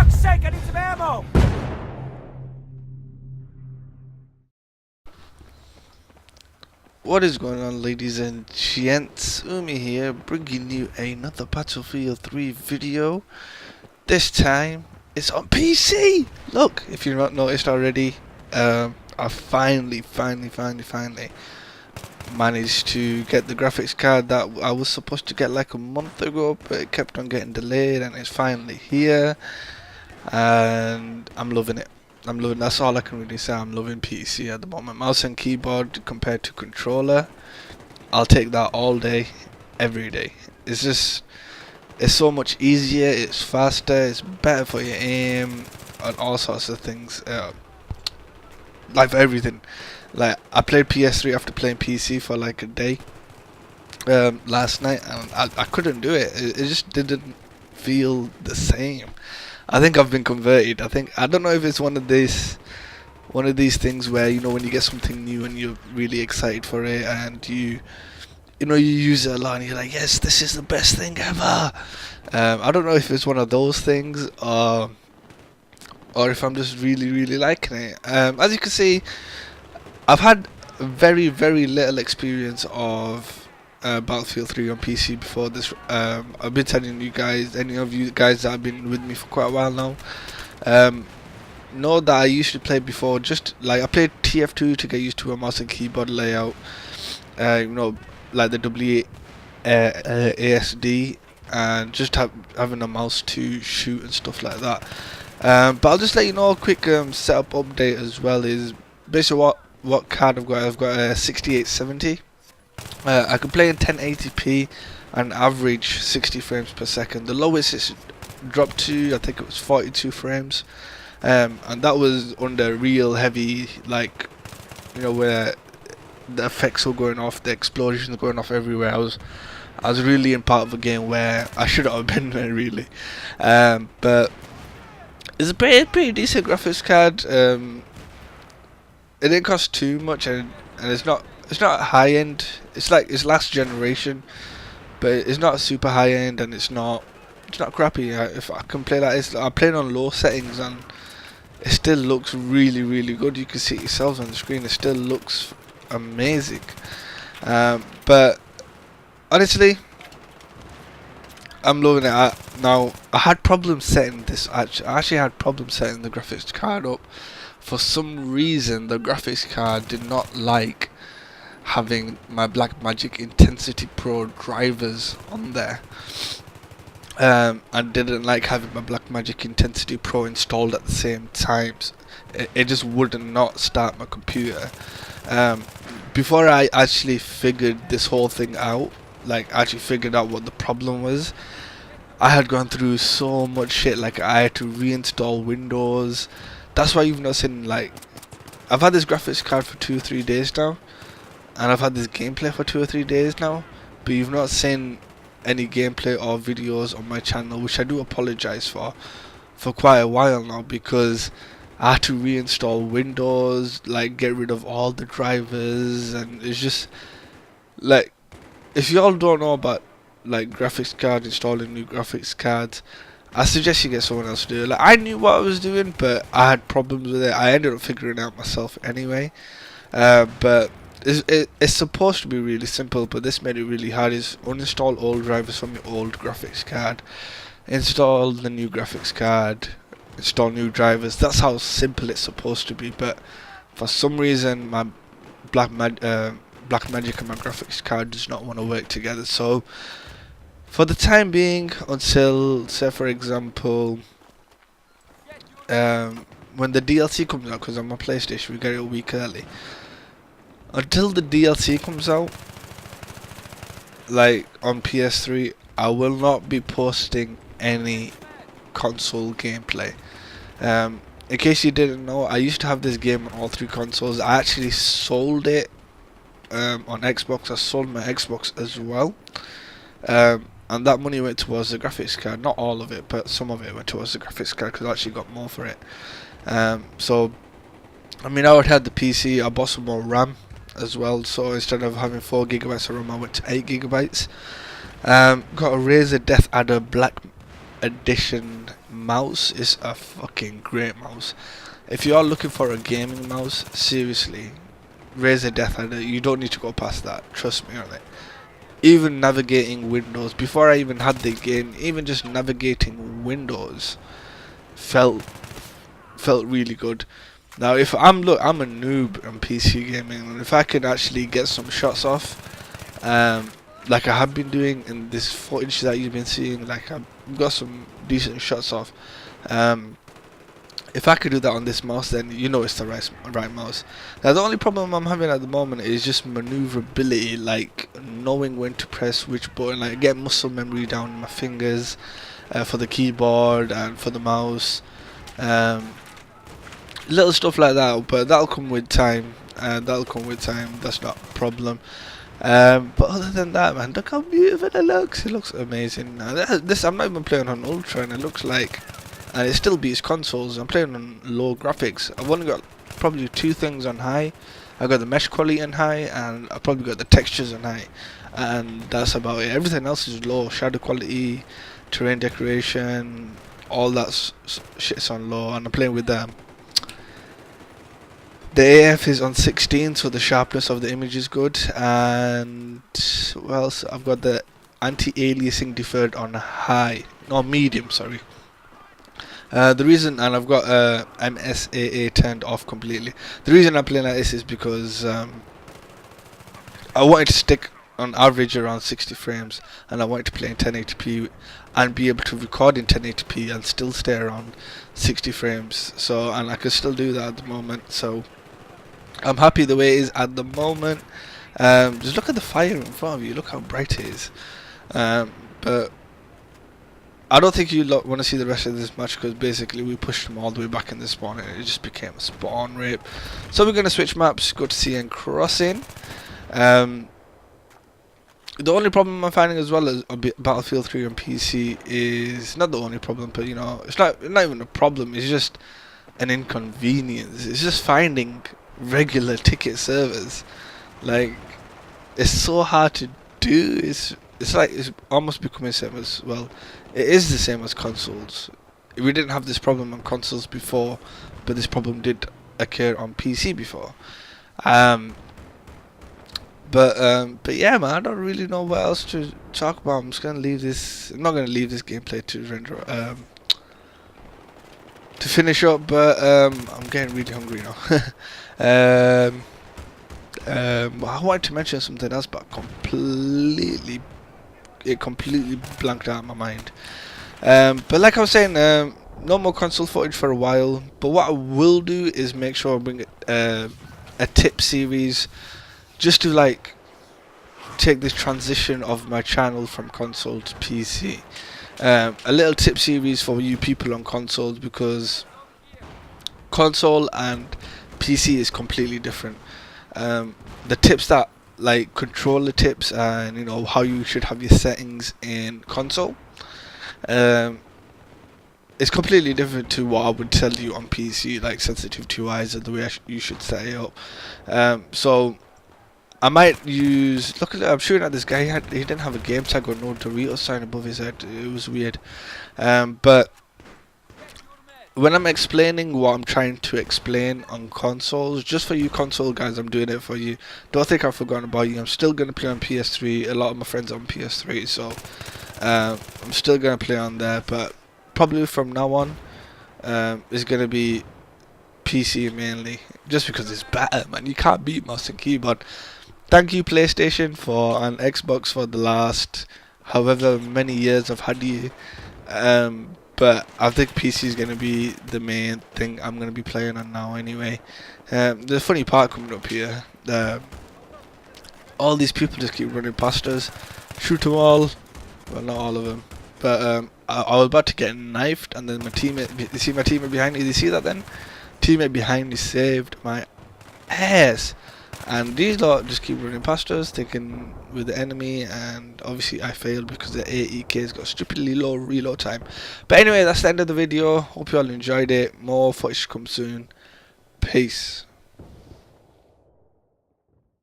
fuck's sake, I need some ammo! What is going on, ladies and gents? Umee here, bringing you another Battlefield 3 video. This time, it's on PC! Look, if you've not noticed already, I finally managed to get the graphics card that I was supposed to get like a month ago, but it kept on getting delayed, and it's finally here. And I'm loving it. That's all I can really say. I'm loving PC at the moment. Mouse and keyboard compared to controller, I'll take that all day, every day. It's so much easier, it's faster, it's better for your aim, and all sorts of things. Like for everything. Like I played PS3 after playing PC for like a day last night, and I couldn't do it. It just didn't feel the same. I think I've been converted. I don't know if it's one of these things where, you know, when you get something new and you're really excited for it, and you use it a lot and you're like, yes, this is the best thing ever. I don't know if it's one of those things, or if I'm just really liking it. As you can see, I've had very little experience of Battlefield 3 on PC before this. I've been telling you guys, any of you guys that have been with me for quite a while now, know that I used to play before. Just like I played TF2 to get used to a mouse and keyboard layout, you know, like the WASD, and just having a mouse to shoot and stuff like that. But I'll just let you know a quick setup update as well. Is basically what card I've got. I've got a 6870. I can play in 1080p and average 60 frames per second. The lowest it's dropped to, I think it was 42 frames, and that was under real heavy, like, you know, where the effects were going off, the explosions were going off everywhere. I was really in part of a game where I should have been there, really. But it's a pretty decent graphics card. It didn't cost too much, and it's not high end. It's like it's last generation, but it's not super high end, and it's not crappy. If I can play like this, I'm playing on low settings, and it still looks really good. You can see it yourselves on the screen. It still looks amazing. But honestly, I'm loving it. Now I had problems setting this. I actually had problems setting the graphics card up. For some reason, the graphics card did not like having my Blackmagic Intensity Pro drivers on there. I didn't like having my Blackmagic Intensity Pro installed at the same time. It just would not start my computer. Before I actually figured this whole thing out, like actually figured out what the problem was, I had gone through so much shit. Like I had to reinstall Windows. That's why you've not seen, like, I've had this graphics card for 2 or 3 days now, and I've had this gameplay for 2 or 3 days now, but you've not seen any gameplay or videos on my channel, which I do apologize for quite a while now, because I had to reinstall Windows, like get rid of all the drivers, and it's just like, if you all don't know about like graphics card, installing new graphics cards, I suggest you get someone else to do it. Like, I knew what I was doing, but I had problems with it. I ended up figuring it out myself anyway. But it's supposed to be really simple, but this made it really hard. Is uninstall old drivers from your old graphics card, install the new graphics card, install new drivers. That's how simple it's supposed to be. But for some reason, my Blackmagic and my graphics card does not want to work together. So for the time being, until, say for example, when the DLC comes out, because on my PlayStation we get it a week early, until the DLC comes out, like on PS3, I will not be posting any console gameplay. In case you didn't know, I used to have this game on all 3 consoles. I actually sold it on Xbox. I sold my Xbox as well. And that money went towards the graphics card. Not all of it, but some of it went towards the graphics card, because I actually got more for it. So, I mean, I already had the PC. I bought some more RAM as well. So instead of having 4 gigabytes of RAM, I went to 8 gigabytes. Got a Razer Death Adder Black Edition mouse is a fucking great mouse. If you are looking for a gaming mouse, seriously, Razer Deathrider, you don't need to go past that. Trust me on it. Even navigating Windows, before I even had the game, even just navigating Windows felt really good. Now, if I'm a noob on PC gaming, and if I can actually get some shots off, like I have been doing in this footage that you've been seeing, like I've got some decent shots off. If I could do that on this mouse, then you know it's the right mouse. Now the only problem I'm having at the moment is just maneuverability, like knowing when to press which button, like get muscle memory down in my fingers for the keyboard and for the mouse. Little stuff like that, but that'll come with time. That's not a problem. But other than that, man, look how beautiful it looks. It looks amazing. This I'm not even playing on ultra, and it looks like, and it still beats consoles. I'm playing on low graphics. I've only got probably 2 things on high. I've got the mesh quality on high, and I've probably got the textures on high, and that's about it. Everything else is low. Shadow quality, terrain decoration, all that shit's on low, and I'm playing with them. The AF is on 16, so the sharpness of the image is good, and what else? I've got the anti-aliasing deferred on high, no, medium, sorry. The reason, and I've got MSAA turned off completely. The reason I'm playing like this is because I wanted to stick on average around 60 frames, and I wanted to play in 1080p and be able to record in 1080p and still stay around 60 frames. So, and I can still do that at the moment. So I'm happy the way it is at the moment. Just look at the fire in front of you. Look how bright it is. But I don't think you want to see the rest of this match, because basically we pushed them all the way back in the spawn and it just became a spawn rape. So we're going to switch maps, go to CN Crossing. The only problem I'm finding as well as Battlefield 3 on PC is not the only problem, but you know, it's not even a problem. It's just an inconvenience. It's just finding regular ticket servers. Like, it's so hard to do. It's like it's almost becoming the same as, well, it is the same as consoles. We didn't have this problem on consoles before, but this problem did occur on PC before. But yeah, man, I don't really know what else to talk about. I'm just gonna leave this. I'm not gonna leave this gameplay to render to finish up, but I'm getting really hungry now. I wanted to mention something else, but it completely blanked out of my mind. But like I was saying, no more console footage for a while. But what I will do is make sure I bring a tip series, just to like take this transition of my channel from console to PC. A little tip series for you people on consoles, because console and PC is completely different. The tips that, like, controller tips, and you know how you should have your settings in console, it's completely different to what I would tell you on PC, like sensitive to eyes and the way you should set it up. So I might use, look at that, I'm shooting at this guy, he didn't have a game tag or no Doritos sign above his head. It was weird. But when I'm explaining what I'm trying to explain on consoles, just for you console guys, I'm doing it for you. Don't think I've forgotten about you. I'm still going to play on PS3. A lot of my friends are on PS3, so I'm still going to play on there. But probably from now on, it's going to be PC mainly, just because it's better, man. You can't beat mouse and keyboard. Thank you, PlayStation, for and Xbox for the last however many years I've had you. But I think PC is going to be the main thing I'm going to be playing on now anyway. The funny part coming up here, all these people just keep running past us. Shoot them all. Well, not all of them. But I was about to get knifed, and then my teammate, you see my teammate behind me? Did you see that then? Teammate behind me saved my ass. And these lot just keep running past us, thinking we're the enemy, and obviously I failed because the AEK's got stupidly low reload time. But anyway, that's the end of the video. Hope you all enjoyed it. More footage come soon. Peace.